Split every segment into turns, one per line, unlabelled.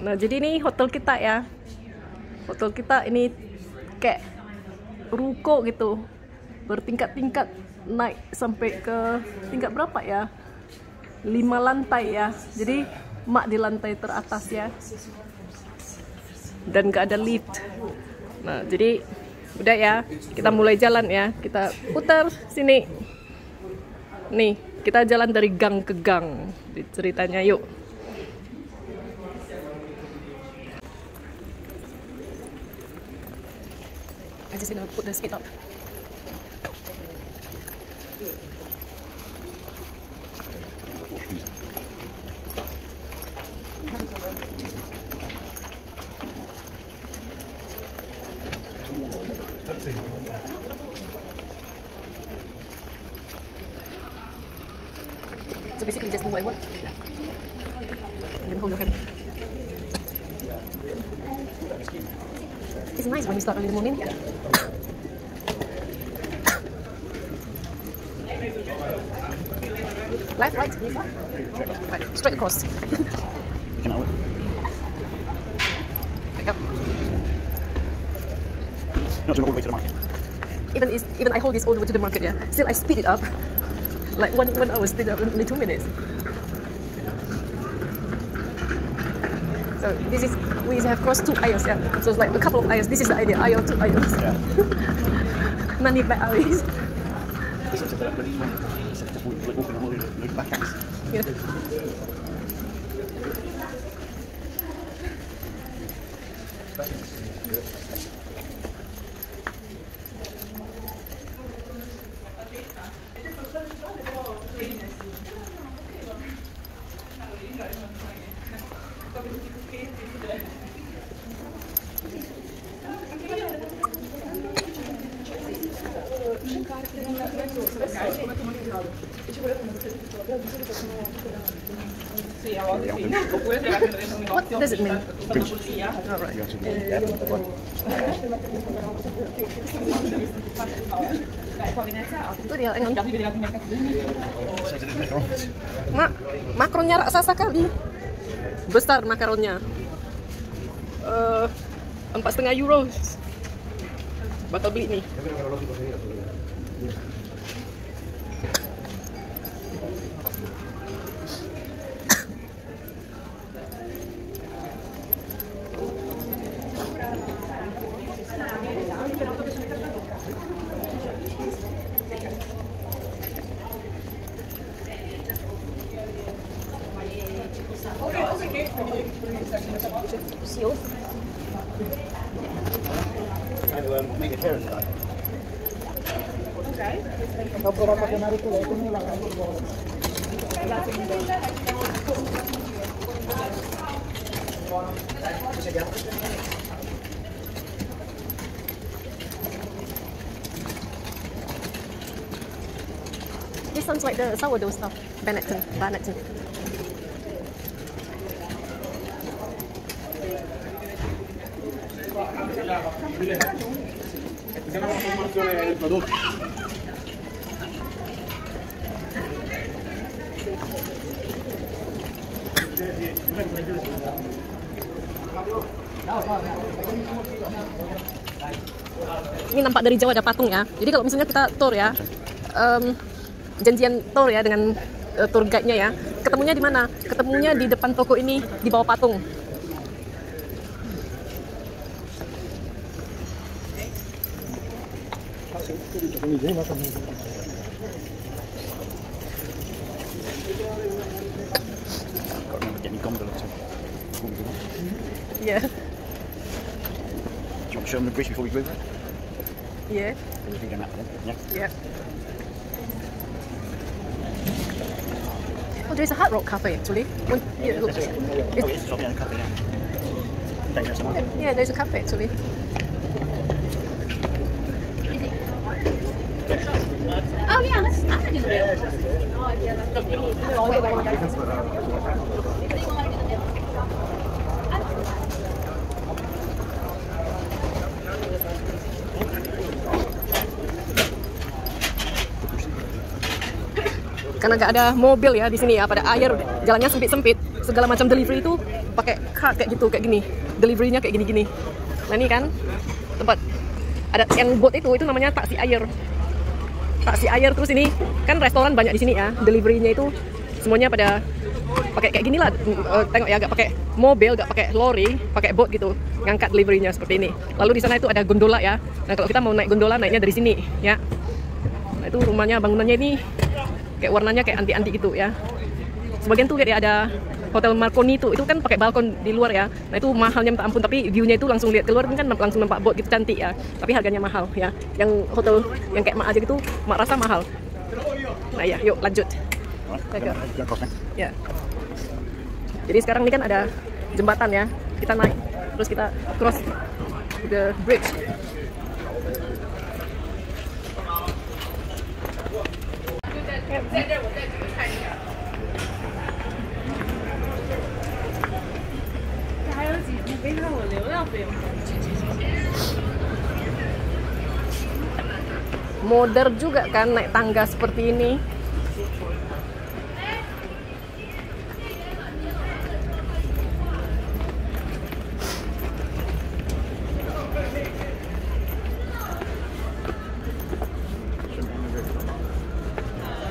Nah, jadi ini hotel kita ya. Hotel kita ini kayak ruko gitu, bertingkat-tingkat, naik sampai ke tingkat berapa ya? 5 lantai ya. Jadi mak di lantai teratas ya. Dan gak ada lift. Nah, jadi udah ya, kita mulai jalan ya. Kita putar sini. Nih, kita jalan dari gang ke gang. Ceritanya yuk. I just gonna put the speed up. So basically just do what I want. And then hold your hand. It's nice when you start early in the morning. Left, right, right, straight across. Back up.
Not doing all the way to the market.
Even I hold this all the way to the market, yeah. Still I speed it up. Like 1 hour speed up in only 2 minutes. So this is, we have crossed 2 aisles, yeah. So it's like a couple of aisles. This is the idea, aisle 2 aisles.
Yeah.
Many back aisles.
This is like walking all the back acts.
Yeah. What does it mean? Oh, right. Itu dia, Mak, makronnya raksasa kali. Besar makaronnya. 4,5 euro. Bakal beli nih. Seal.
Make it here inside.
Okay. This sounds like the sourdough stuff. Benetton. Ini nampak dari jauh ada patung ya. Jadi kalau misalnya kita tour ya, janjian tour ya dengan tour guide-nya ya, ketemunya di mana? Ketemunya di depan toko ini, di bawah patung. Yeah.
Do you want to show them the bridge before we go over it?
Yeah.
And you can go map then. Yeah.
Yeah. Oh, there's a Hard Rock Cafe actually. Yeah, look.
Oh, it's shopping and a cafe, yeah. Dangerous amount.
Yeah, there's a cafe actually.
Oh yeah, let's start it.
Karena nggak ada mobil ya di sini ya, pada akhir jalannya sempit-sempit, segala macam delivery itu pakai card kayak gitu, kayak gini. Deliverynya kayak gini-gini. Nah ini kan tempat ada yang boat itu namanya taksi air. Taksi air. Terus ini kan restoran banyak di sini ya. Deliverynya itu semuanya pada pakai kayak gini lah. Tengok ya, gak pakai mobil, gak pakai lori, pakai boat gitu, ngangkat deliverynya seperti ini. Lalu di sana itu ada gondola ya. Nah kalau kita mau naik gondola, naiknya dari sini ya. Nah itu rumahnya, bangunannya ini kayak warnanya kayak anti-anti gitu ya. Sebagian tuh lihat ya, ada Hotel Marconi itu kan pakai balkon di luar ya. Nah itu mahalnya minta ampun, tapi view-nya itu langsung lihat keluar kan, langsung nampak boat gitu, cantik ya. Tapi harganya mahal ya. Yang hotel yang kayak Mak aja gitu, Mak rasa mahal. Nah ya, yuk lanjut. Ya. Jadi sekarang ini kan ada jembatan ya. Kita naik, terus kita cross the bridge. Modern juga kan naik tangga seperti ini.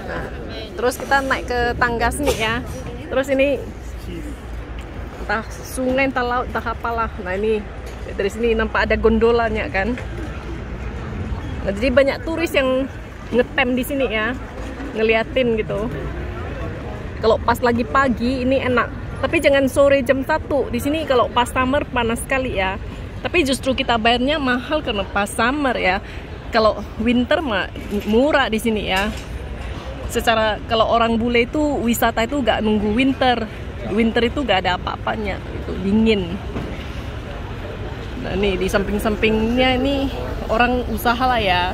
Nah, terus kita naik ke tangga sini ya. Terus ini entah sungai, entah laut, entah apalah. Nah ini dari sini nampak ada gondolanya kan. Nah, jadi banyak turis yang ngetem di sini ya, ngeliatin gitu. Kalau pas lagi pagi ini enak, tapi jangan sore jam 1. Di sini kalau pas summer panas sekali ya. Tapi justru kita bayarnya mahal karena pas summer ya. Kalau winter mah murah di sini ya. Secara kalau orang bule itu wisata itu gak nunggu winter. Winter itu gak ada apa-apanya, itu dingin. Nah nih di samping-sampingnya ini orang usaha lah ya,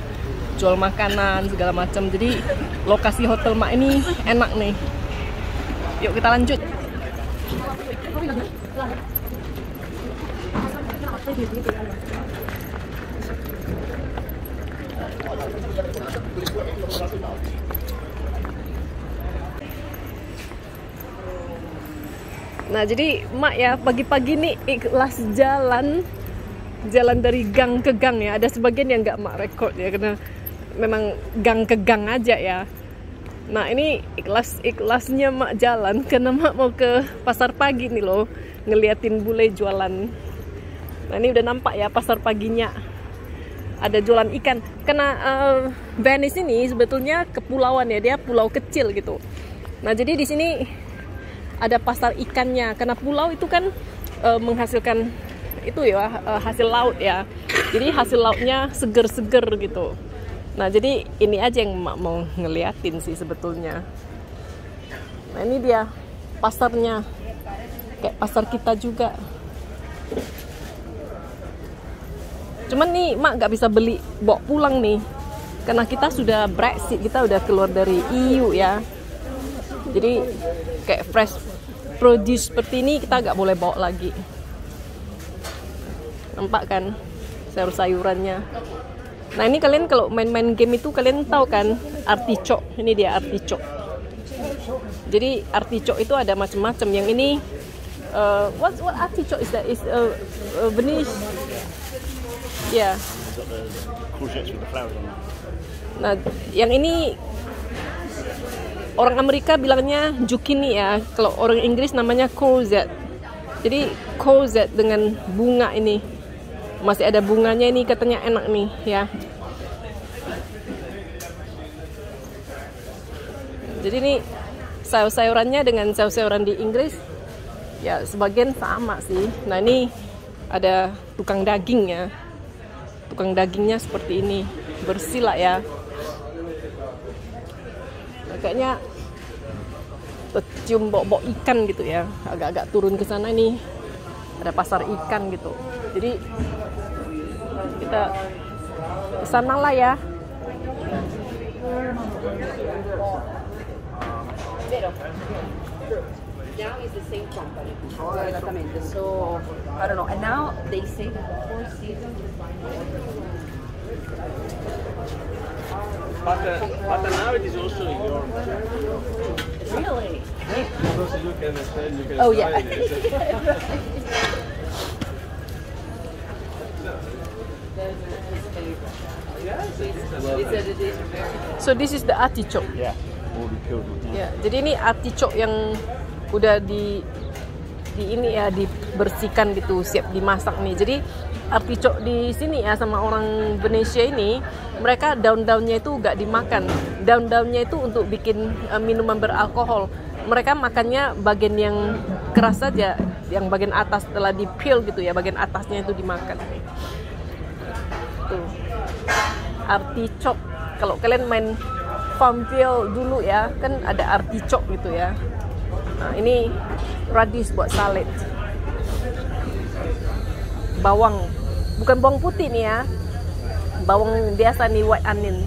jual makanan segala macam. Jadi lokasi hotel Mak ini enak nih. Yuk kita lanjut. Nah jadi Mak ya pagi-pagi nih ikhlas jalan dari gang ke gang ya. Ada sebagian yang nggak Mak record ya, karena memang gang ke gang aja ya. Nah ini ikhlasnya Mak jalan karena Mak mau ke pasar pagi nih loh, ngeliatin bule jualan. Nah ini udah nampak ya pasar paginya, ada jualan ikan. Karena Venice ini sebetulnya kepulauan ya, dia pulau kecil gitu. Nah jadi di sini ada pasar ikannya, karena pulau itu kan menghasilkan itu ya, hasil laut ya. Jadi hasil lautnya seger-seger gitu. Nah jadi ini aja yang Mak mau ngeliatin sih sebetulnya. Nah ini dia pasarnya, kayak pasar kita juga. Cuman nih Mak gak bisa beli bawa pulang nih, karena kita sudah Brexit, kita udah keluar dari EU ya. Jadi kayak fresh produce seperti ini kita gak boleh bawa lagi. Nampak kan sayur-sayurannya. Nah ini kalian kalau main-main game itu kalian tahu kan artichok. Ini dia artichok. Jadi artichok itu ada macam-macam. Yang ini what artichoke is that? Is Venice. Ya. Yeah. Nah yang ini orang Amerika bilangnya zucchini ya. Kalau orang Inggris namanya courgette. Jadi courgette dengan bunga ini. Masih ada bunganya ini, katanya enak nih ya. Jadi ini sayur-sayurannya dengan sayur-sayuran di Inggris ya sebagian sama sih. Nah ini ada tukang daging ya. Tukang dagingnya seperti ini, bersih lah ya. Nah, kayaknya tercium bau-bau ikan gitu ya. Agak-agak turun ke sana nih, ada pasar ikan gitu. Jadi kita kesana lah ya.
Now is the same company. Exactamente. So I don't know. And now they say that the Four Seasons is buying.
But now it is also in your.
Really?
Supposed to look at the pen, you can
Oh, yeah.
find it.
So this is the artichoke.
Yeah, already peeled it.
Ya, jadi ini artichoke yang udah di ini ya dibersihkan gitu, siap dimasak nih. Jadi artichoke di sini ya sama orang Venesia ini, mereka daun-daunnya itu gak dimakan. Daun-daunnya itu untuk bikin minuman beralkohol. Mereka makannya bagian yang keras saja, yang bagian atas setelah di peel gitu ya, bagian atasnya itu dimakan. Tuh. Artichoke. Kalau kalian main Farmville dulu ya, kan ada artichoke gitu ya. Nah, ini radish buat salad. Bawang. Bukan bawang putih nih ya. Bawang biasa nih, white onion.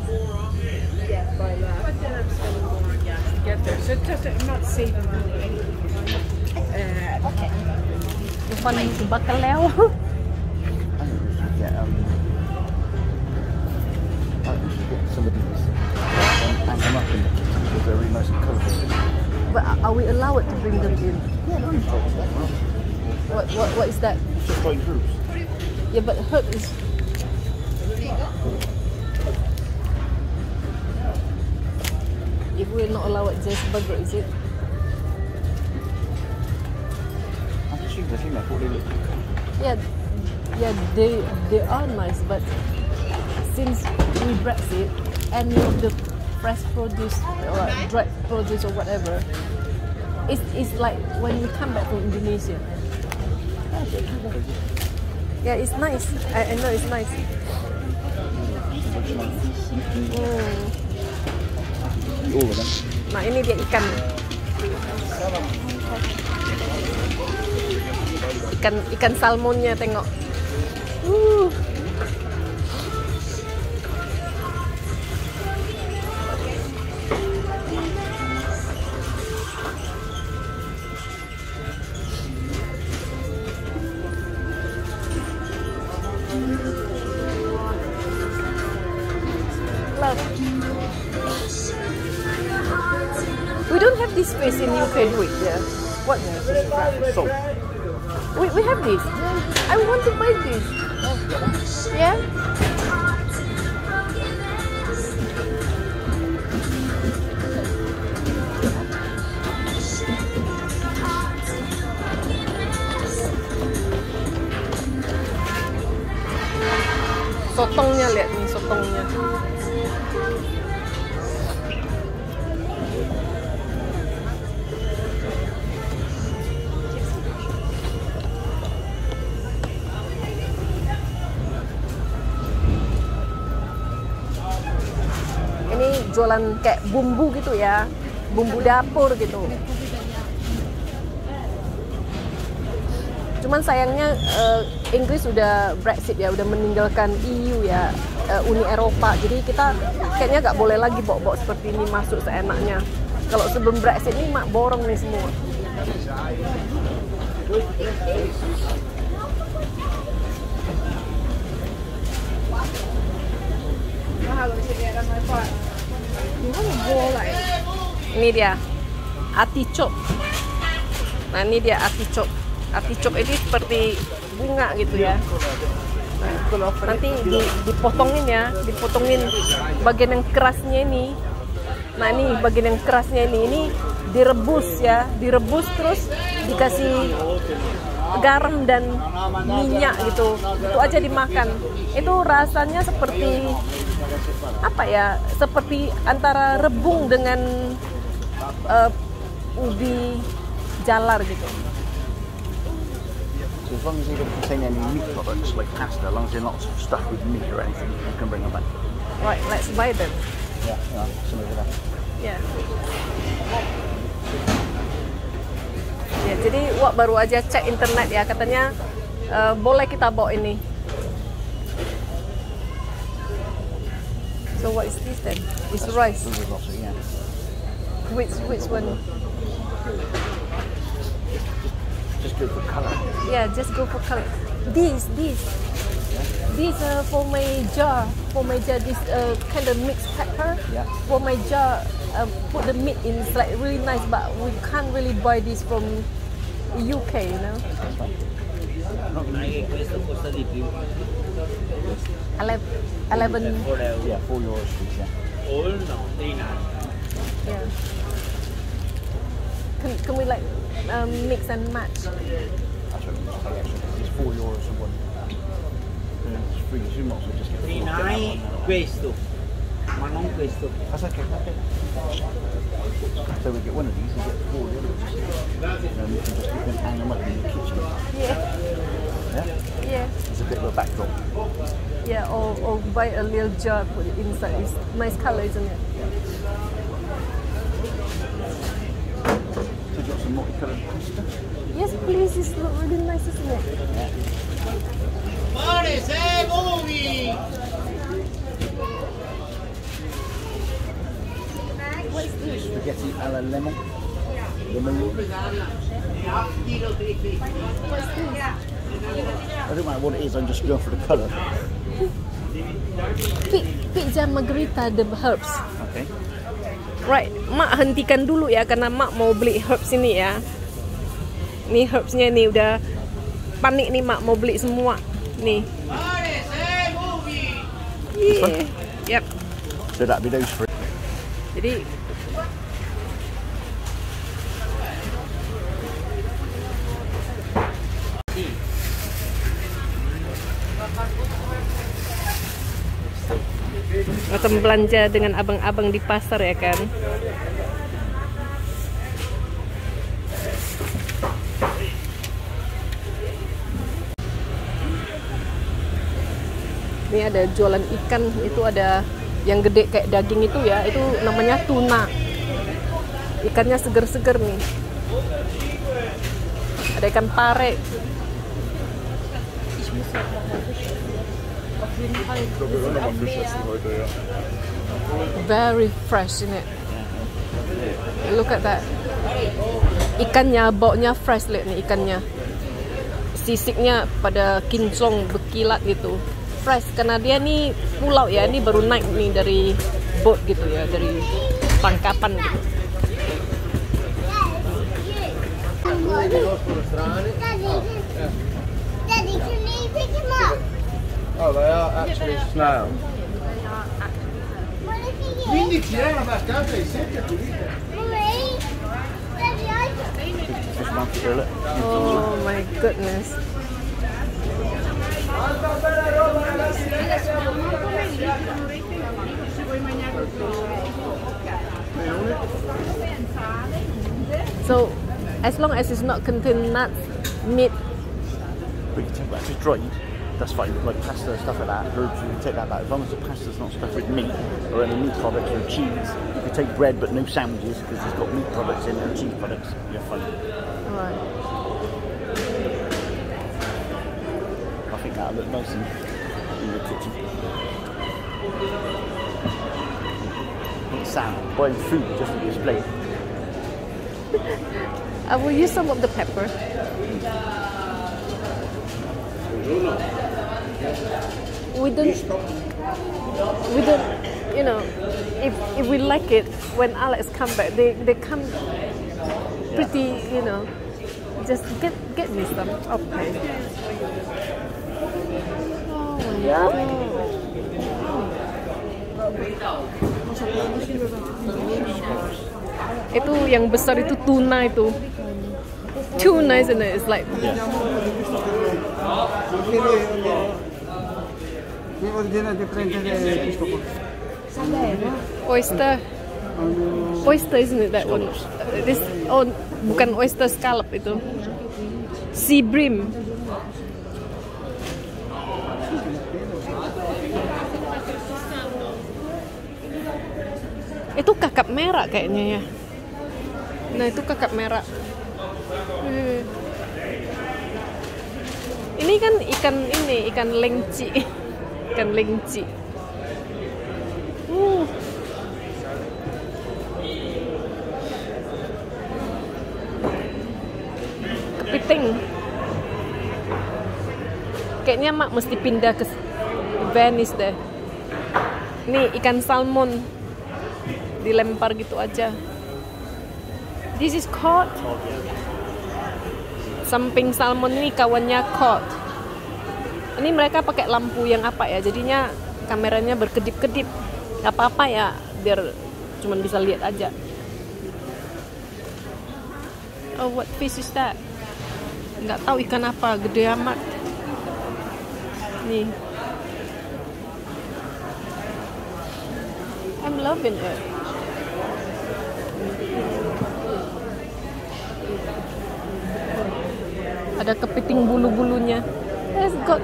So just, I'm not saving money.
Okay.
Bukan bakalau.
Yeah, I think we should get some of these and hang them up in the kitchen because they're really nice and colourful.
But are we allowed to bring them in?
Yeah, no, it's all right.
What is that?
Just like groups.
Yeah, but herb is. If we're not allowed at Jazz Burger, is it?
I think I thought they looked
Yeah, they are nice, but since we Brexit, any of the fresh produce or dried produce or whatever, it's like when we come back from Indonesia. Yeah, it's nice. I know it's nice.
all of them.
Nah, ini dia ikan. Ikan salmonnya, tengok. Love. We don't have this space in UK, do we? Yeah. What?
So,
We have this. I want to buy this. Yeah. Sotongnya, lihat nih sotongnya. Ini jualan kayak bumbu gitu ya, bumbu dapur gitu. Cuman sayangnya Inggris udah Brexit ya, udah meninggalkan EU ya, Uni Eropa. Jadi kita kayaknya nggak boleh lagi bawa-bawa seperti ini masuk seenaknya. Kalau sebelum Brexit ini mak borong nih semua. Ini dia artichoke. Nah, ini dia artichoke. Artichoke ini seperti bunga gitu ya. Nah, nanti dipotongin ya, dipotongin bagian yang kerasnya ini. Nah, ini bagian yang kerasnya ini direbus ya, direbus terus dikasih garam dan minyak gitu. Itu aja dimakan. Itu rasanya seperti apa ya? Seperti antara rebung dengan ubi jalar gitu.
so as long as they don't contain any meat products like pasta, as long as they're not stuffed with meat or anything, you can bring them back.
Right, let's buy them.
Yeah, some of that.
Ya. Ya, jadi Wak baru aja cek internet ya, katanya boleh kita bawa ini. So what is this then? It's rice.
Those are also, yeah.
Which one?
Just go for colour.
Yeah, just go for color. This for my jar. For my jar, this kind of mixed pepper.
Yeah.
For my jar, put the meat in. It's like really nice, but we can't really buy this from UK, you know.
Questo costa di più.
11.
Yeah, €4 please, yeah.
All no, 39.
Yeah. Can we like mix and match?
That's what we just pay extra. It's €4 for one. It's free, so you might as well just get the full kit.
39 questo, ma non questo.
That's okay, okay. So we get one of these, we get 4 the others. And you can hang them up in the kitchen.
Yeah.
Yeah?
Yeah.
It's a bit of a backdrop.
Yeah, or buy a little jar, put it inside. It's nice color, isn't it?
So you got some multicoloured pasta?
Yes, please. It's look really nice, isn't it?
Spaghetti alla lemon. I don't mind what it is, I'm just going for the colour.
Pizza margherita, the herbs.
Okay.
Right, Mak hentikan dulu ya karena Mak mau beli herbs ini ya. Nih herbsnya nih udah panik nih Mak mau beli semua nih. Yeah. Yep.
So that'd be those three.
Jadi macam belanja dengan abang-abang di pasar ya kan. Ini ada jualan ikan, itu ada yang gede kayak daging itu ya, itu namanya tuna. Ikannya seger-seger nih. Ada ikan pare. Very fresh in it. Look at that. Ikannya, baunya fresh, lihat nih ikannya. Sisiknya pada kinclong berkilat gitu. Fresh karena dia nih pulau ya, ini baru naik nih dari boat gitu ya, dari tangkapan gitu.
Daddy, can you pick him up?
Oh, they are actually snails.
What if he is?
Quindi tirano abbastanza e sempre pulite.
Mommy? Daddy, I
Just one for it.
Oh my goodness. So, as long as it's not contain nuts, meat.
But you take that just dried, that's fine. Like pasta, stuff like that, herbs, you can take that back. As long as the pasta's not stuffed with meat or any meat products or cheese. You can take bread but no sandwiches because it's got meat products in it or cheese products. You're fine.
Alright.
I think that'll look nice in the kitchen. Not Sam, buying food just to display.
I will use some of the pepper. We don't, you know, if we like it, when Alex come back, they come pretty, you know, just get me some. Okay. Oh my God. Itu yang besar itu tuna itu. Tuna, isn't it? It's like oyster. Oyster, isn't it that one? This bukan oyster scallop itu. Sea bream. Itu kakap merah kayaknya ya. Nah, itu kakap merah. Ini kan ikan lengci. Ikan lengci. Kepiting. Kayaknya Mak mesti pindah ke Venice deh. Ini ikan salmon. dilempar gitu aja. This is cod. Samping salmon ini kawannya cod. Ini mereka pakai lampu yang apa ya, jadinya kameranya berkedip-kedip. Gak apa-apa ya, biar cuman bisa lihat aja. Oh, what fish is that? Nggak tahu ikan apa, gede amat. Nih. I'm loving it. Ada kepiting bulu-bulunya. It's got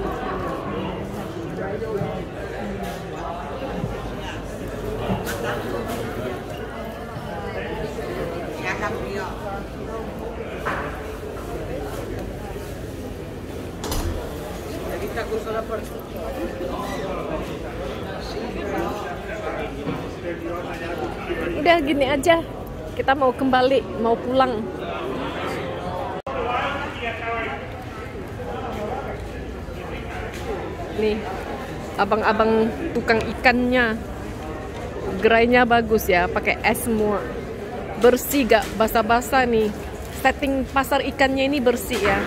udah gini aja, kita mau kembali, mau pulang. Nih, abang-abang tukang ikannya, gerainya bagus ya, pakai es semua, bersih gak basah-basah nih. Setting pasar ikannya ini bersih ya.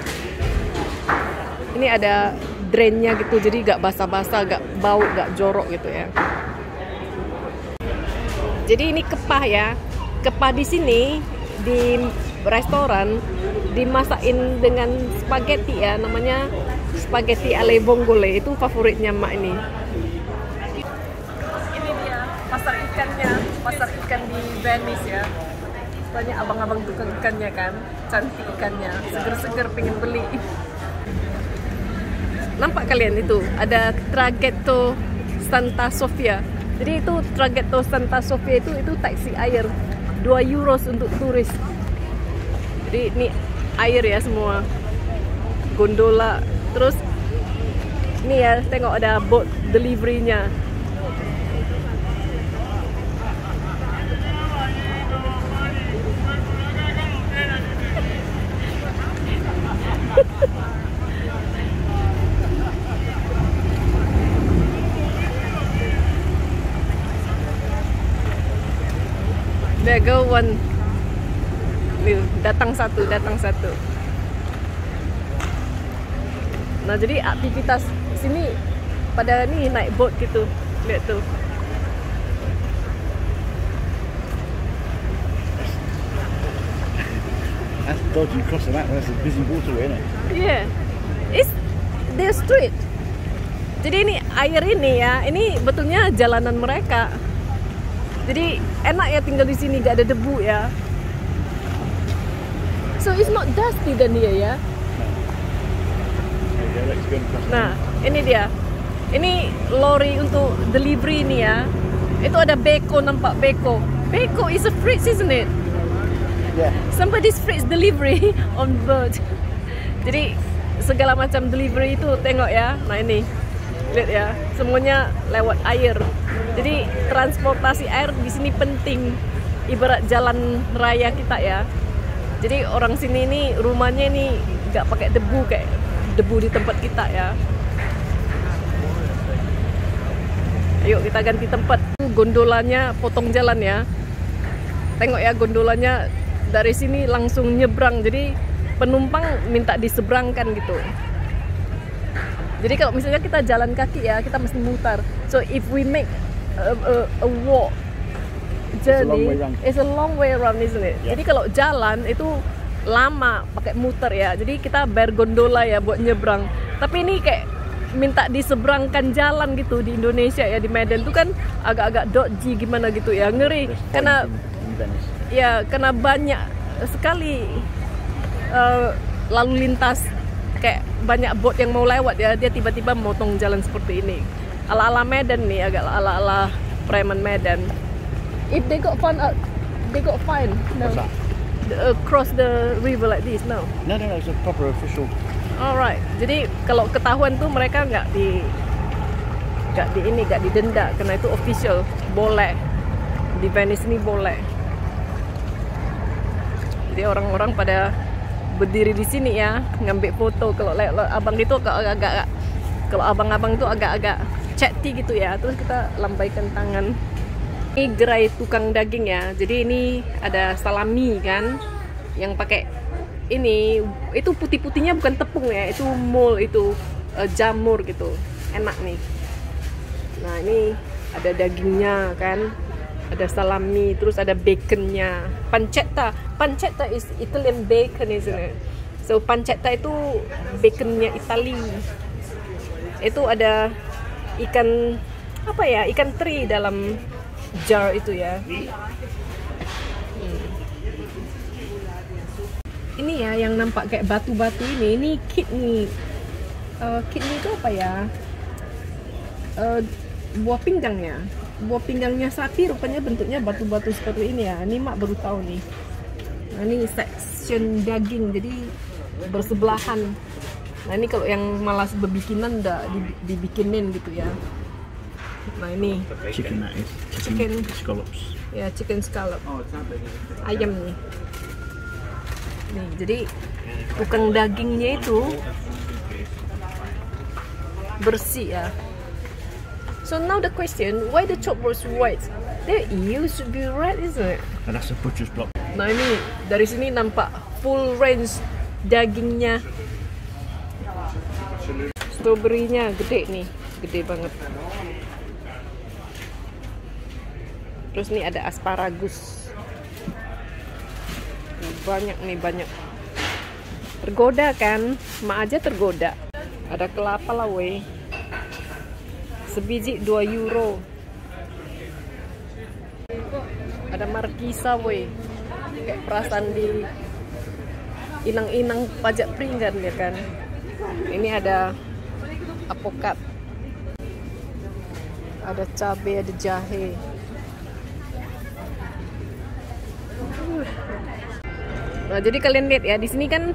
Ini ada drainnya gitu, jadi gak basah-basah, gak bau, gak jorok gitu ya. Jadi ini kepah ya. Kepah di sini di restoran dimasakin dengan spaghetti ya, namanya spaghetti alle vongole. Itu favoritnya Mak ini. Ini dia pasar ikannya, pasar ikan di Venice ya. Banyak abang-abang tukang ikannya kan, cantik ikannya, seger-seger pengen beli. Nampak kalian itu ada traghetto Santa Sofia. Jadi itu traghetto Santa Sofia itu taksi air 2 euros untuk turis. Jadi ini air ya semua, gondola. Terus ini ya, tengok ada boat delivery-nya. There go one. Nih, datang satu. Nah, jadi aktivitas sini pada nih naik boat gitu. Lihat tuh.
That's dodgy crossing that. That's a busy waterway, isn't it?
Yeah. It's their street. Jadi ini air ini ya, ini betulnya jalanan mereka. Jadi enak ya tinggal di sini, gak ada debu ya. So it's not dusty dan dia ya. Nah, ini dia. Ini lori untuk delivery ini ya. Itu ada beko, nampak beko. Beko is a fridge, isn't it?
Yeah.
Somebody's fridge delivery on board. Jadi segala macam delivery itu tengok ya. Nah ini, lihat ya, semuanya lewat air. Jadi transportasi air di sini penting, ibarat jalan raya kita ya. Jadi orang sini ini rumahnya ini nggak pakai debu kayak debu di tempat kita ya. Ayo kita ganti tempat. Gondolanya potong jalan ya. Tengok ya, gondolanya dari sini langsung nyebrang. Jadi penumpang minta diseberangkan gitu. Jadi kalau misalnya kita jalan kaki ya, kita mesti mutar. So if we make a walk journey, it's a long way around, isn't it? Yeah. Jadi kalau jalan itu lama pakai muter ya. Jadi kita bayar gondola ya buat nyebrang. Tapi ini kayak minta diseberangkan jalan gitu di Indonesia ya, di Medan tuh kan agak-agak dodgy gimana gitu ya, ngeri. Karena ya karena banyak sekali lalu lintas, kayak banyak boat yang mau lewat ya, dia tiba-tiba memotong jalan seperti ini. Ala-ala Medan nih, agak ala-ala preman Medan. If they got fine, no.
What's that?
Cross the river like this, no.
No, it's a proper official.
Alright, jadi kalau ketahuan tuh mereka nggak didenda, karena itu official, boleh di Venice ini boleh. Jadi orang-orang pada berdiri di sini ya, ngambil foto. Kalau abang itu agak-agak, kalau abang-abang itu agak-agak chatty gitu ya, terus kita lambaikan tangan. Ini gerai tukang daging ya. Jadi ini ada salami kan, yang pakai ini. Itu putih-putihnya bukan tepung ya, itu mol, itu jamur gitu. Enak nih. Nah ini ada dagingnya kan, ada salami, terus ada baconnya. Pancetta is Italian bacon, isn't it? So pancetta itu baconnya Itali. Itu ada ikan apa ya, ikan teri dalam jar itu ya. Ini ya yang nampak kayak batu-batu ini kidney. Kidney itu apa ya? Buah pinggangnya. Buah pinggangnya sapi rupanya bentuknya batu-batu seperti ini ya. Ini mak baru tahu nih. Nah, ini section daging, jadi bersebelahan. Nah ini kalau yang malas berbikinan udah dibikinin gitu ya. Nah ini
Chicken that is.
Chicken.
Scallops.
ya, chicken scallop, ayam nih. Nih jadi tukang dagingnya itu bersih ya. So now the question, why the chop was white? They used to be red, isn't it?
And that's a butcher's block.
Nah ini dari sini nampak full range dagingnya. Strawberry-nya gede nih, gede banget. Terus nih ada asparagus. Banyak nih, banyak. Tergoda kan? Mak aja tergoda. Ada kelapa lah weh. Sebiji 2 euro. Ada markisa weh. Kayak perasaan di inang-inang pajak peringgan ya kan. Ini ada apokat, ada cabai, ada jahe. Nah jadi kalian lihat ya, di sini kan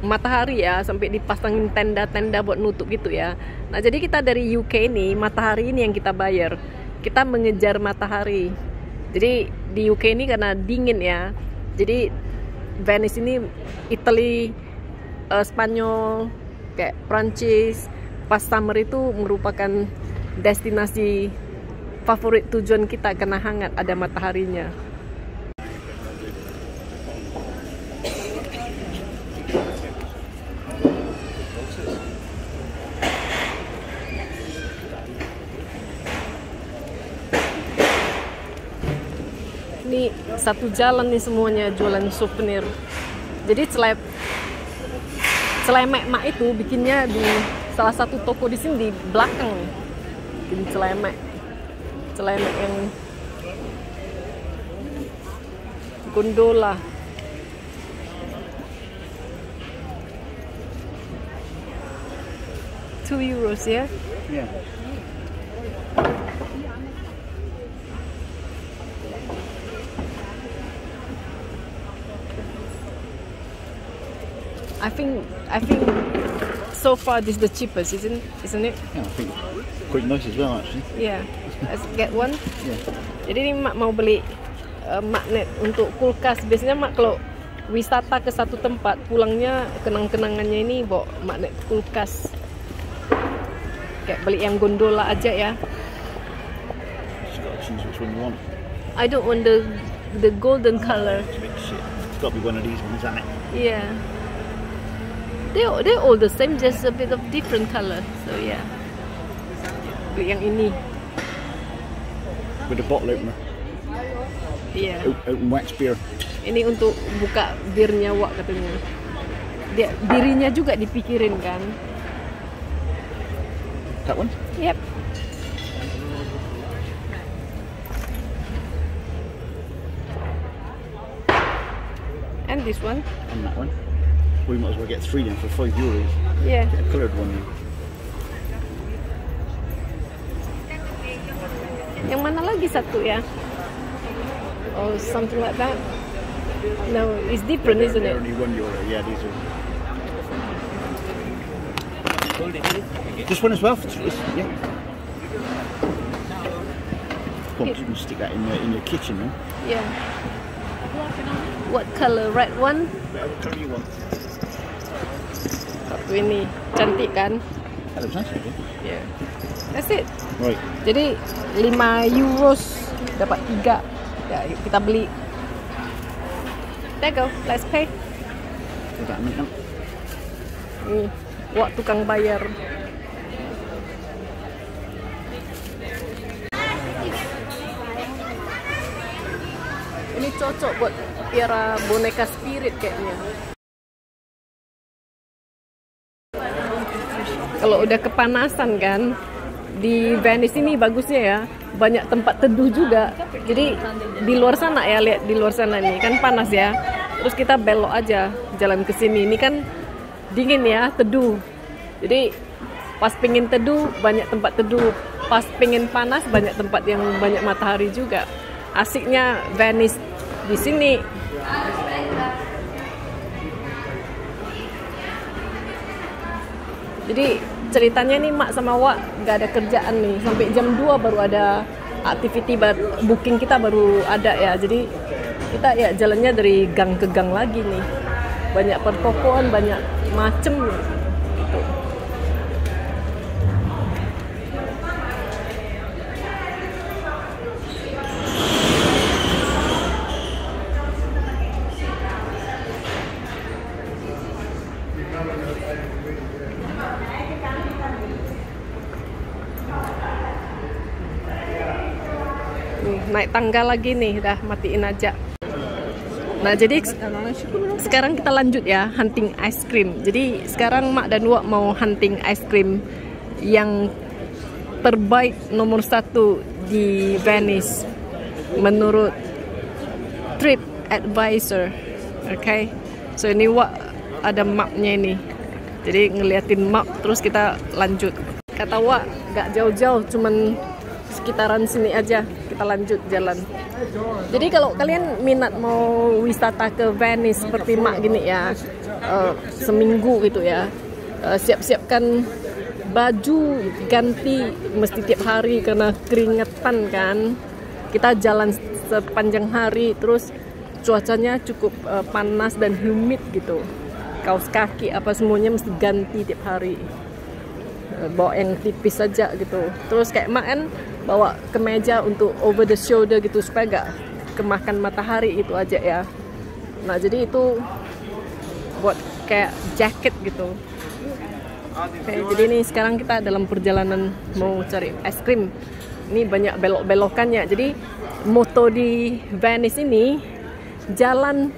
matahari ya, sampai dipasangin tenda-tenda buat nutup gitu ya. Nah jadi kita dari UK ini, matahari ini yang kita bayar. Kita mengejar matahari. Jadi di UK ini karena dingin ya, jadi Venice ini Italy, Spanyol, kayak Prancis, pas summer itu merupakan destinasi favorit tujuan kita karena hangat, ada mataharinya. Ini satu jalan nih semuanya jualan souvenir. Jadi celemek mak itu bikinnya di salah satu toko di sini di belakang. Bikin celemek yang gondola. €2 ya?
Yeah.
I think so far this is the cheapest, isn't it?
Yeah, I think quite nice as well actually.
Yeah, let's get one.
Yeah.
Jadi ini mak mau beli magnet untuk kulkas. Biasanya mak kalau wisata ke satu tempat, pulangnya kenang-kenangannya ini bawa magnet kulkas. Kayak beli yang gondola aja ya.
Just gotta choose which one you want.
I don't want the golden color.
It's a bit shit. It's got to be one of these ones, hasn't it?
Yeah. They're all the same, just a bit of different color. So yeah. Beli yang ini.
With a bottle opener.
Iya.
Open wax beer.
Ini untuk buka birnya Wak katanya. Dirinya juga dipikirin kan.
That one?
Yep. And this one.
And that one. We might as well get 3 then for €5.
Yeah.
Get a coloured one then.
Yang mana lagi satu ya? Oh, something like that. No, it's different, isn't
They're
it?
only €1. Yeah, these are. This one as well? Yeah. Come on, you can stick that in your kitchen, huh?
Yeah. What color? Red one?
Whatever colour you want.
Satu ini cantik kan?
That looks nice, actually.
Yeah. That's it.
Right.
Jadi €5 dapat 3. Ya, yuk kita beli. There go, let's pay.
Tidak minum.
Nih, Wak tukang bayar. Ini cocok buat piara boneka spirit kayaknya. Kalau udah kepanasan kan, di Venice ini bagusnya ya, banyak tempat teduh juga. Jadi di luar sana ya, lihat di luar sana nih kan panas ya. Terus kita belok aja jalan ke sini. Ini kan dingin ya, teduh. Jadi pas pingin teduh banyak tempat teduh. Pas pingin panas banyak tempat yang banyak matahari juga. Asiknya Venice di sini. Jadi ceritanya nih Mak sama Wak nggak ada kerjaan nih sampai jam 2 baru ada activity booking kita baru ada ya. Jadi kita ya jalannya dari gang ke gang lagi nih. Banyak pertokoan, banyak macem gitu. Naik tangga lagi nih, dah matiin aja. Nah jadi sekarang kita lanjut ya, hunting ice cream. Jadi sekarang Mak dan Wak mau hunting ice cream yang terbaik nomor 1 di Venice menurut TripAdvisor. Okay, so ini Wak ada mapnya ini. Jadi ngeliatin map terus kita lanjut. Kata Wak gak jauh-jauh, cuman sekitaran sini aja, kita lanjut jalan. Jadi kalau kalian minat mau wisata ke Venice seperti Mak gini ya, seminggu gitu ya, siap-siapkan baju ganti mesti tiap hari karena keringetan kan. Kita jalan sepanjang hari, terus cuacanya cukup panas dan humid gitu. Kaos kaki apa semuanya mesti ganti tiap hari. Bawa yang tipis saja gitu. Terus kayak Mak kan bawa kemeja untuk over the shoulder gitu supaya gak kemakan matahari, itu aja ya. Nah jadi itu buat kayak jacket gitu. Oke, jadi nih sekarang kita dalam perjalanan mau cari es krim. Ini banyak belok-belokannya. Jadi moto di Venice ini jalan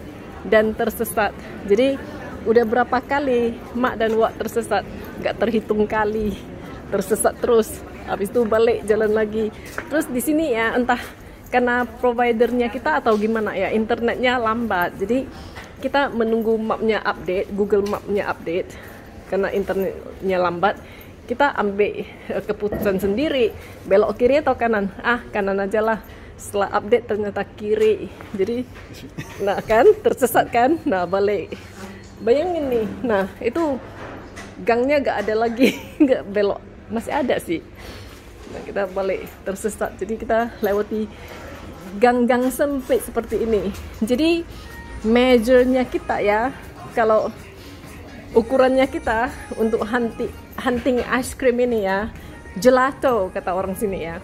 dan tersesat. Jadi udah berapa kali Mak dan Wak tersesat, gak terhitung kali, tersesat terus. Habis itu balik jalan lagi. Terus di sini ya entah karena providernya kita atau gimana ya, internetnya lambat. Jadi kita menunggu mapnya update, Google Mapnya update. Karena internetnya lambat, kita ambil keputusan sendiri, belok kiri atau kanan. Kanan aja lah. Setelah update ternyata kiri. Jadi nah kan tersesat kan. Nah balik. Bayangin nih. Nah itu gangnya gak ada lagi. Gak belok. Masih ada sih. Nah, kita balik tersesat. Jadi kita lewati gang-gang sempit seperti ini. Jadi measure-nya kita ya, kalau ukurannya kita untuk hunting ice cream ini ya, gelato kata orang sini ya.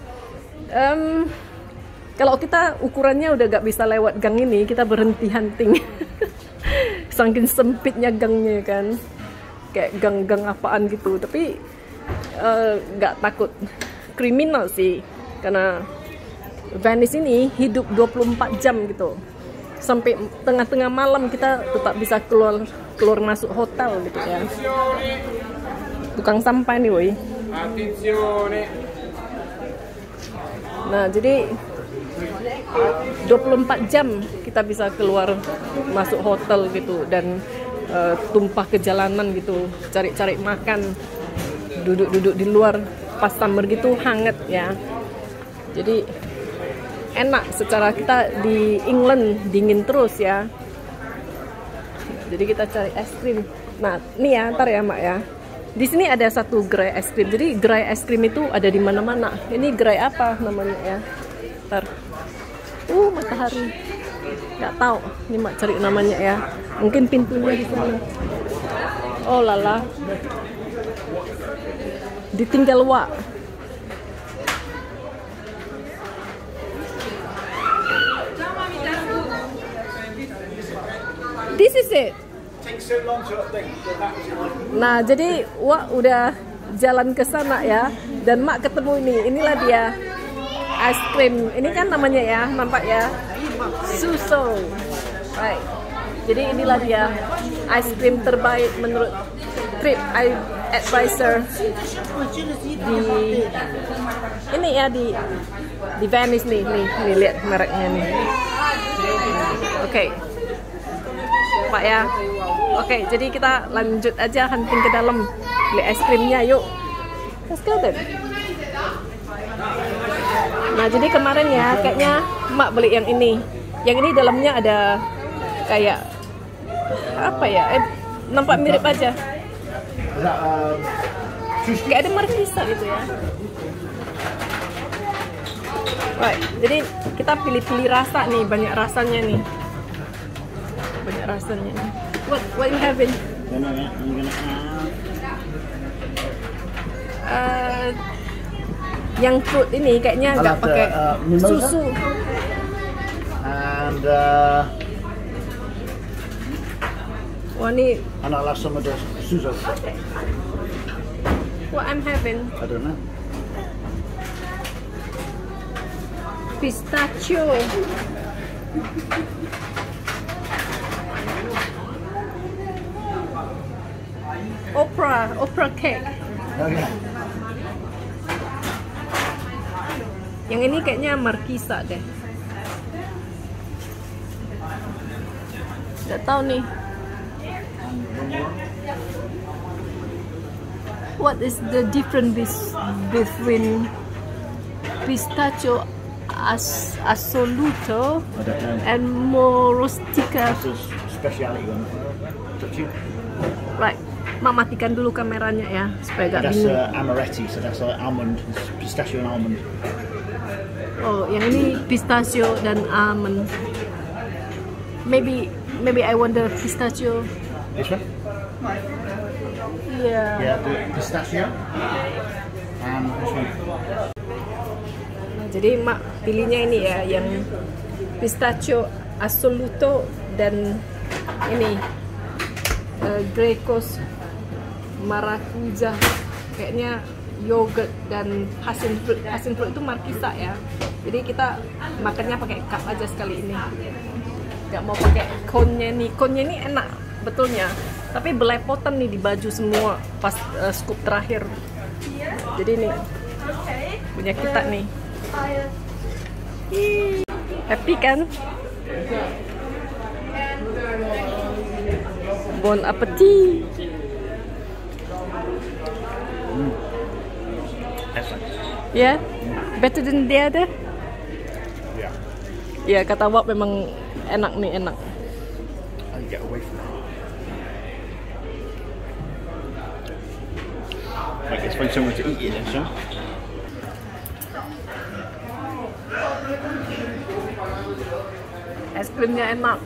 Kalau kita ukurannya udah gak bisa lewat gang ini, kita berhenti hunting. Saking sempitnya gangnya kan, kayak gang-gang apaan gitu. Tapi gak takut kriminal sih, karena Venice ini hidup 24 jam gitu. Sampai tengah-tengah malam kita tetap bisa keluar masuk hotel gitu ya. Tukang sampah nih woi. Nah jadi 24 jam kita bisa keluar masuk hotel gitu, dan tumpah ke jalanan gitu, cari-cari makan, duduk-duduk di luar. Pas summer gitu hangat ya, jadi enak. Secara kita di England dingin terus ya, jadi kita cari es krim. Nah ini ya, ntar ya Mak ya, di sini ada satu gerai es krim. Jadi gerai es krim itu ada di mana-mana. Ini gerai apa namanya ya, ntar. Matahari, nggak tahu. Ini Mak cari namanya ya, mungkin pintunya di sana. Oh lala, ditinggal Wak. This is it.
Takes so long to update. That was it.
Nah, jadi Wak udah jalan ke sana ya, dan Mak ketemu ini. Inilah dia ice cream. Ini kan namanya ya, nampak ya, Suso. Right. Jadi inilah dia ice cream terbaik menurut Trip Advisor di ini ya, di Venice nih lihat mereknya nih. Oke. Pak ya. Oke, jadi kita lanjut aja hunting ke dalam beli es krimnya, yuk. Let's go then. Nah, jadi kemarin ya kayaknya Mak beli yang ini. Yang ini dalamnya ada kayak apa ya? Nampak mirip aja. Kayak ada markisa gitu ya. Right, jadi kita pilih-pilih rasa nih, banyak rasanya nih. Banyak rasanya nih. What you having? Yang fruit ini kayaknya nggak pakai susu.
And
Wah, ini
and I'll have some of the Suzo.
what I'm having.
I don't know.
Pistachio. Opera cake.
Okay.
Yang ini kayaknya markisa deh. Nggak tahu nih. What is the difference between pistachio assoluto
I don't know.
and morostica?
This is speciality one. Touch you.
Right, Mak matikan dulu kameranya ya supaya gak
That's
bingung.
amaretti, so that's almond, pistachio and almond.
Oh, yang ini pistachio dan almond. Maybe I want the pistachio.
This one?
Yeah.
Yeah, the pistachio. And this one.
Nah, jadi Mak pilihnya ini ya, yang pistachio assoluto dan ini Grecos maracuja, kayaknya yogurt dan passion fruit. Passion fruit itu markisa ya. Jadi kita makannya pakai cup aja sekali ini. Gak mau pakai cone-nya nih. Cone-nya ini enak betulnya, tapi belepotan nih di baju semua pas scoop terakhir. Jadi nih punya kita nih. Happy kan? Bon appetit.
Excellent.
Yeah, better than the other.
Yeah.
Ya, kata Wak memang enak nih, enak.
I get away from that. Right, let's find somewhere to eat it then, son.
Es krimnya enak.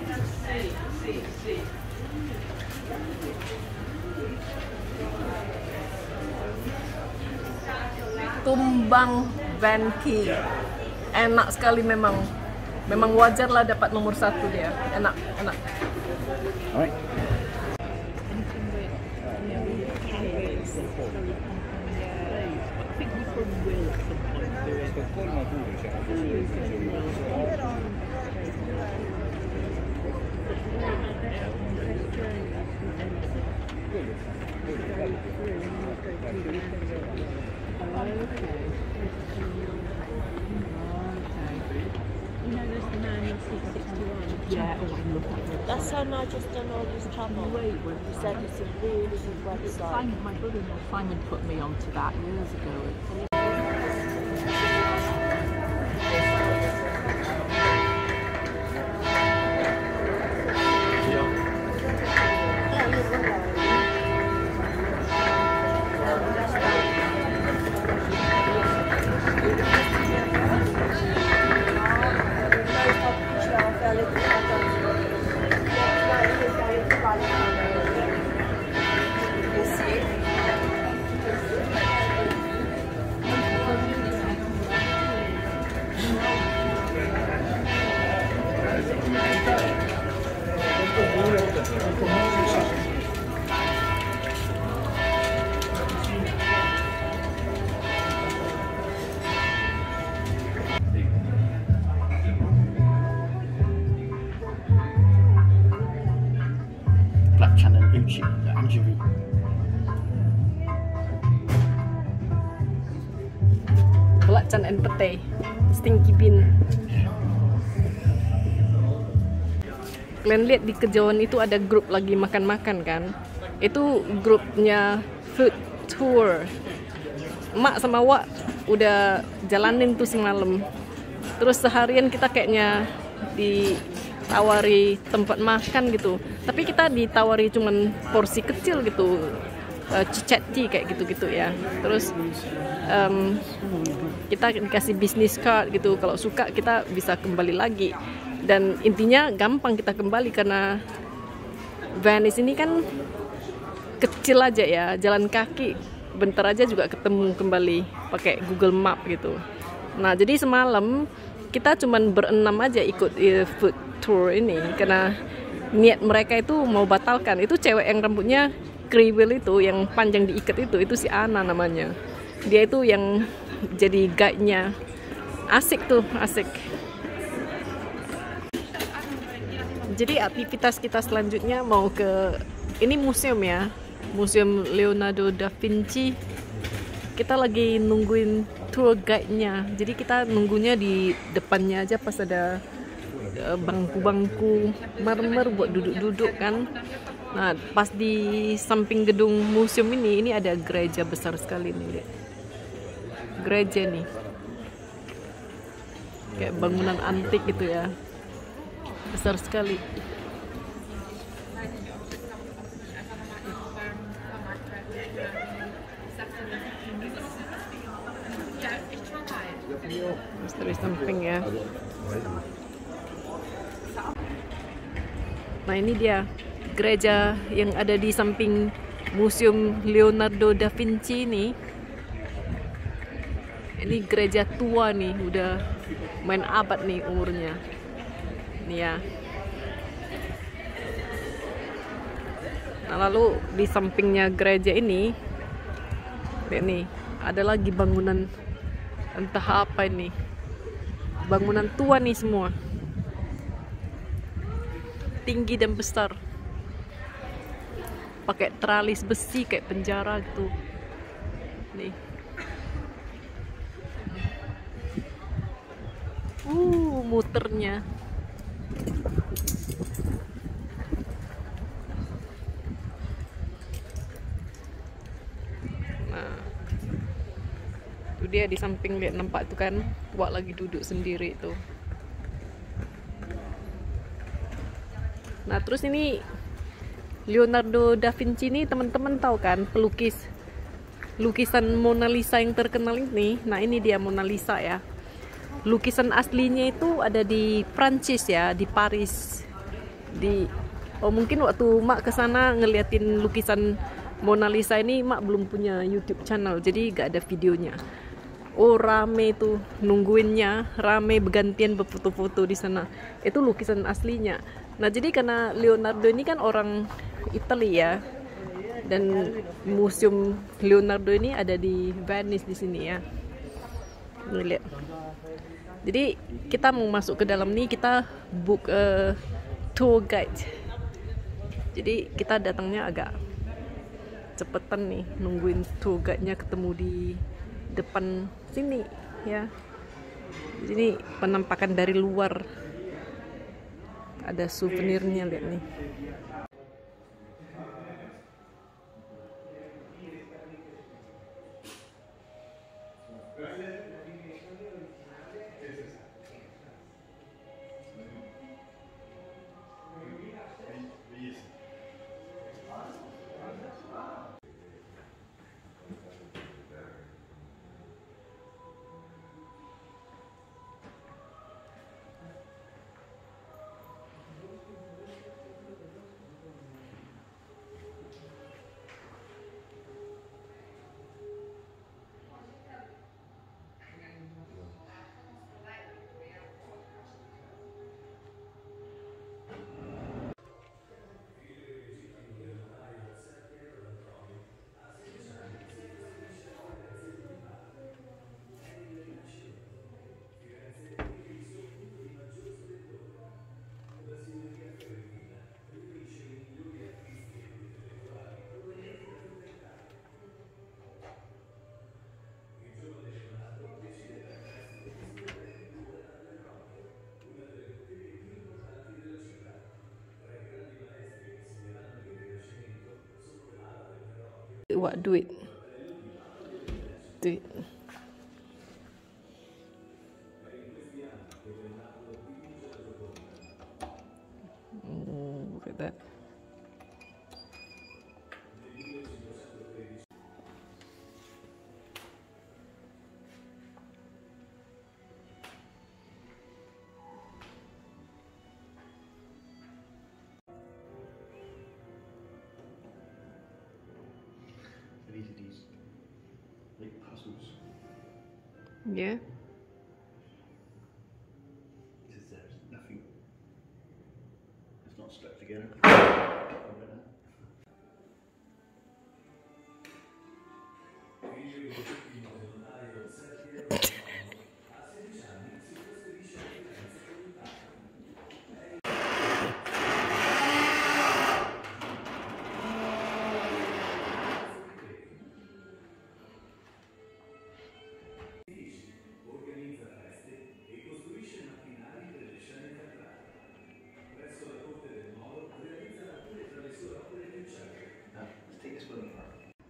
Tumbang Vanki, enak sekali memang. Memang wajar lah dapat nomor 1 dia. Enak.
All right.
That's how Nigel's done all his travel. He said it's a really good website.
My brother-in-law Simon put me onto that years ago.
Gucci, Angelique.
Belacan and pete, stinky bean. Kalian lihat di kejauhan itu ada grup lagi makan-makan kan? Itu grupnya food tour. Mak sama Wak udah jalanin tuh semalam. Terus seharian kita kayaknya ditawari tempat makan gitu. Tapi kita ditawari cuman porsi kecil gitu, cicati kayak gitu-gitu ya. Terus kita dikasih business card gitu. Kalau suka kita bisa kembali lagi. Dan intinya gampang kita kembali karena Venice ini kan kecil aja ya, jalan kaki bentar aja juga ketemu kembali pakai Google Map gitu. Nah jadi semalam kita cuman berenam aja ikut food tour ini karena niat mereka itu mau batalkan. Itu cewek yang rambutnya kriwil itu, yang panjang diikat itu si Ana namanya. Dia itu yang jadi guide-nya. Asik tuh, asik. Jadi aktivitas kita selanjutnya mau ke ini museum ya, Museum Leonardo da Vinci. Kita lagi nungguin tour guide-nya. Jadi kita nunggunya di depannya aja pas ada bangku-bangku marmer buat duduk-duduk kan. Nah, pas di samping gedung museum ini ada gereja besar sekali nih. Lihat. Gereja nih. Kayak bangunan antik gitu ya. Besar sekali. Dari samping ya. Nah ini dia gereja yang ada di samping Museum Leonardo da Vinci ini. Ini gereja tua nih, udah main abad nih umurnya. Nih ya. Nah lalu di sampingnya gereja ini, lihat nih, ada lagi bangunan entah apa ini. Bangunan tua nih semua. Tinggi dan besar. Pakai teralis besi kayak penjara gitu. Nih. Muternya. Nah. Itu dia di samping, lihat, nampak itu kan Wak lagi duduk sendiri itu. Nah terus ini Leonardo da Vinci ini teman-teman tahu kan pelukis lukisan Mona Lisa yang terkenal ini. Nah ini dia Mona Lisa ya. Lukisan aslinya itu ada di Prancis ya, di Paris. Mungkin waktu Mak kesana ngeliatin lukisan Mona Lisa ini, Mak belum punya YouTube channel, jadi gak ada videonya. Rame tuh nungguinnya, rame bergantian berfoto-foto di sana. Itu lukisan aslinya. Nah jadi karena Leonardo ini kan orang Italia ya, dan museum Leonardo ini ada di Venice di sini ya. Nih lihat. Jadi kita mau masuk ke dalam nih, kita book tour guide. Jadi kita datangnya agak cepetan nih, nungguin tour guide-nya ketemu di depan sini ya. Jadi penampakan dari luar, ada souvenirnya, lihat nih. Wah, duit. Oh, look at that.
These are these like puzzles.
Yeah.
Because there's nothing. It's not stuck together.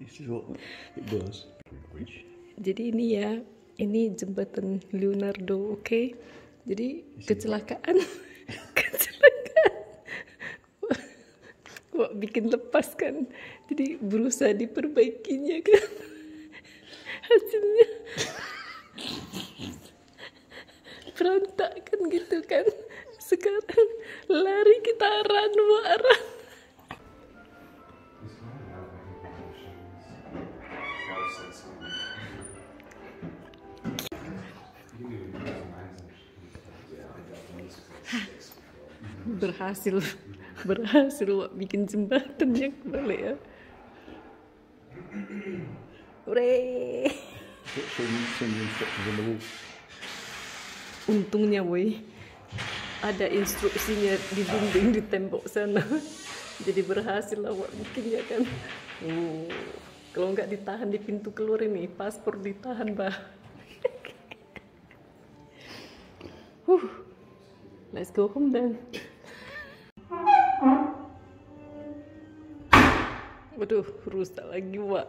This is what it was. Bridge.
Jadi ini ya, ini jembatan Leonardo, oke? Jadi kecelakaan, wah bikin lepas kan. Jadi berusaha diperbaikinya kan, hasilnya berantakan gitu kan. Sekarang lari kita arah. berhasil wak bikin jembatannya kembali ya. Hooray! Untungnya woi ada instruksinya di dinding di tembok sana. Jadi berhasil lah wak bikinnya kan. Kalau nggak ditahan di pintu keluar ini, paspor ditahan bah. Let's go home then. Waduh, rusak lagi wak.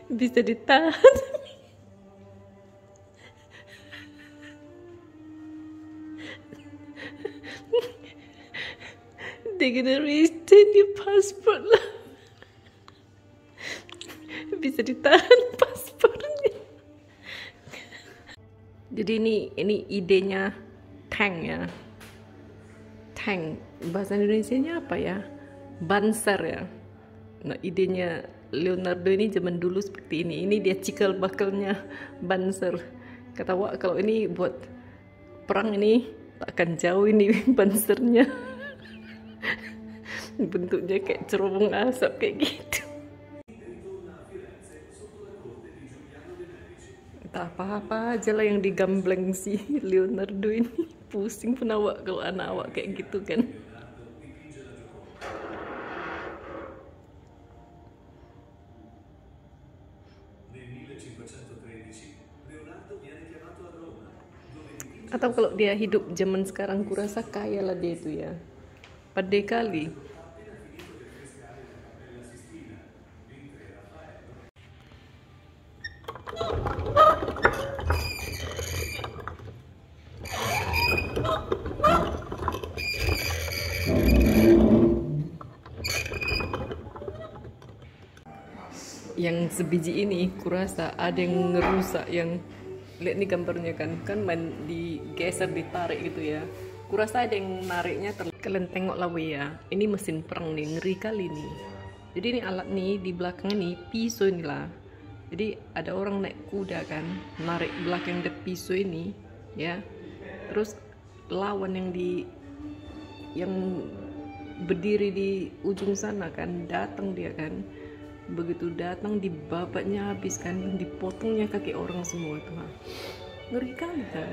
Bisa ditahan. They're gonna retain your passport lah. Bisa ditahan paspornya. Jadi ini idenya Tank ya. Tank bahasa Indonesianya apa ya? Banser ya. Nah, idenya Leonardo ini zaman dulu seperti ini. Ini dia cikal bakalnya Banser. Kata wak kalau ini buat perang ini tak akan jauh ini Bansernya. Bentuknya kayak cerobong asap kayak gitu. Tak apa-apa aja lah yang digambleng si Leonardo ini. Pusing pun awak kalau anak awak kayak gitu kan. Atau kalau dia hidup zaman sekarang kurasa kaya lah dia itu ya. Pandai kali. Yang sebiji ini kurasa ada yang ngerusak, yang lihat nih gambarnya kan main digeser ditarik gitu ya. Kurasa ada yang nariknya kalian tengok lah ya. Ini mesin perang nih, ngeri kali nih. Jadi ini alat nih di belakang ini pisau inilah. Jadi ada orang naik kuda kan, narik belakang dari pisau ini ya. Terus lawan yang berdiri di ujung sana kan, datang dia kan. Begitu datang dibabaknya habis kan, dipotongnya kaki orang semua itu. Ngeri kali kan.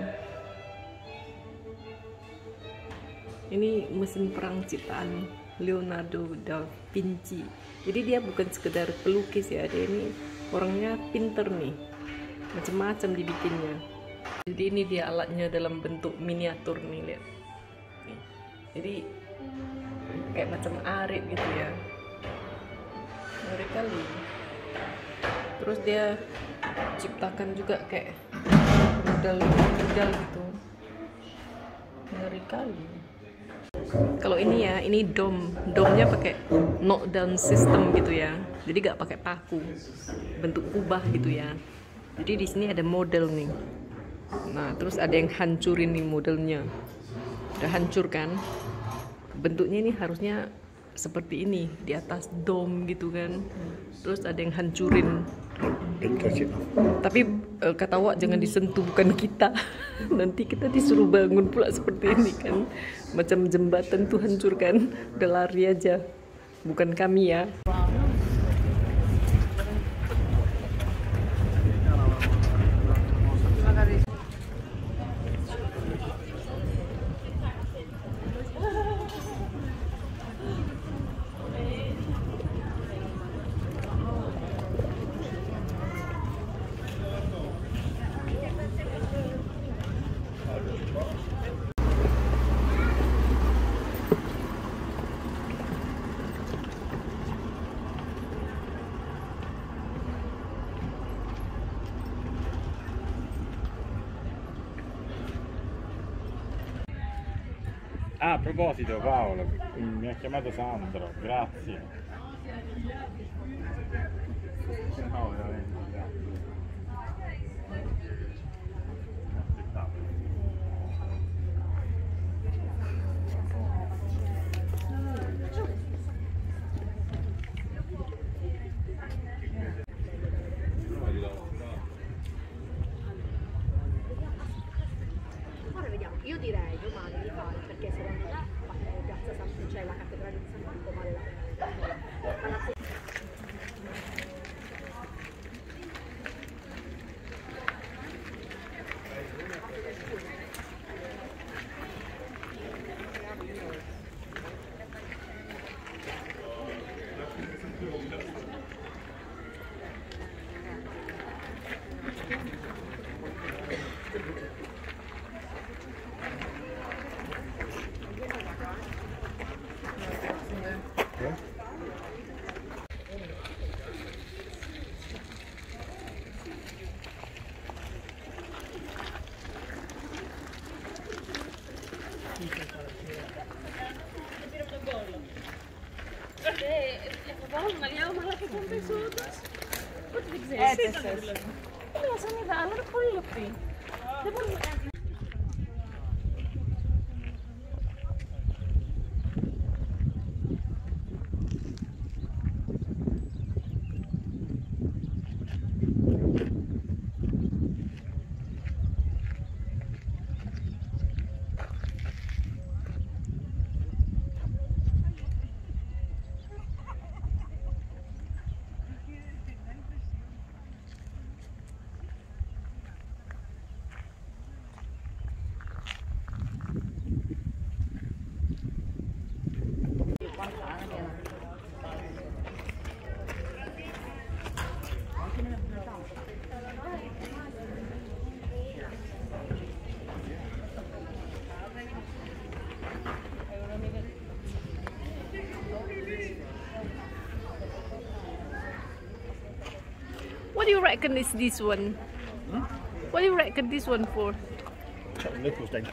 Ini mesin perang ciptaan Leonardo da Vinci. Jadi dia bukan sekedar pelukis ya, dia ini orangnya pinter nih, macam-macam dibikinnya. Jadi ini dia alatnya dalam bentuk miniatur nih, lihat. Jadi kayak macam arit gitu ya. Ngeri kali. Terus dia ciptakan juga kayak rudal gitu. Ngeri kali. Kalau ini ya, ini domnya pakai knockdown system gitu ya. Jadi gak pakai paku, bentuk kubah gitu ya. Jadi di sini ada model nih. Nah, terus ada yang hancurin nih modelnya. Udah hancur kan? Bentuknya ini harusnya seperti ini, di atas dom gitu kan. Terus ada yang hancurin. Tapi kata Wak jangan disentuh, bukan kita. Nanti kita disuruh bangun pula seperti ini kan. Macam jembatan tuh hancurkan. Udah lari aja. Bukan kami ya.
Ah, a proposito Paolo, mi ha chiamato Sandro, grazie. No, veramente, grazie.
Ora vediamo, io direi domani di fare, perché secondo me Piazza c'è la cattedrale di San Marco, vale la pena.
What do you reckon is this one? What do you reckon this one for?
Check the nipples down.